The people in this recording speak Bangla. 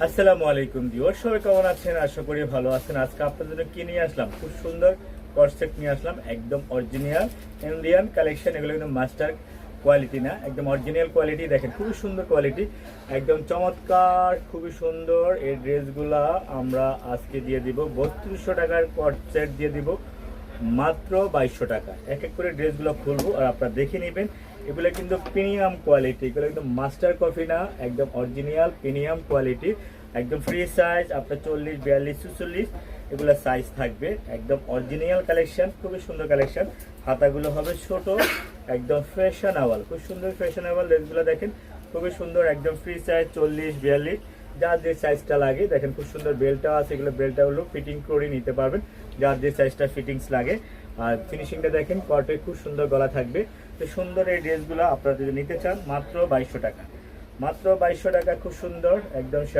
আসসালামু আলাইকুম ভিউয়ার, সবাই কেমন আছেন? আশা করি ভালো আছেন। আজকে আপনাদের জন্য কি নিয়ে আসলাম? খুব সুন্দর কনসেপ্ট নিয়ে আসলাম, একদম অরিজিনাল ইন্ডিয়ান কালেকশন। এগুলো কিন্তু মাস্টার কোয়ালিটি না, একদম অরিজিনাল কোয়ালিটি। দেখেন খুবই সুন্দর কোয়ালিটি, একদম চমৎকার, খুবই সুন্দর। এই ড্রেসগুলা আমরা আজকে দিয়ে দিব 3200 টাকার কনসেপ্ট দিয়ে দিব মাত্র 2200 টাকা। এক এক করে ড্রেসগুলো খুলবো আর আপনারা দেখে নেবেন। এগুলো কিন্তু প্রিমিয়াম কোয়ালিটি, এগুলো কিন্তু মাস্টার কপি না, একদম অরিজিনাল প্রিমিয়াম কোয়ালিটি। একদম ফ্রি সাইজ, আপনার 40, 42, 44 এগুলো সাইজ থাকবে। একদম অরিজিনাল কালেকশন, খুবই সুন্দর কালেকশন। হাতাগুলো হবে ছোট, একদম ফ্যাশনেবল, খুব সুন্দর ফ্যাশনেবল ড্রেসগুলো দেখেন, খুবই সুন্দর। একদম ফ্রি সাইজ 40, 42 যার যে সাইজটা লাগে। দেখেন খুব সুন্দর বেল্টটা আছে, এগুলো বেল্টটা হলো ফিটিং করে নিতে পারবেন যার যে সাইজটা ফিটিংস লাগে। আর ফিনিশিংটা দেখেন, কটে খুব সুন্দর গলা থাকবে। তো সুন্দর এই ড্রেসগুলো আপনারা যদি নিতে চান মাত্র 2200 টাকা, মাত্র 2200 টাকা, খুব সুন্দর একদম।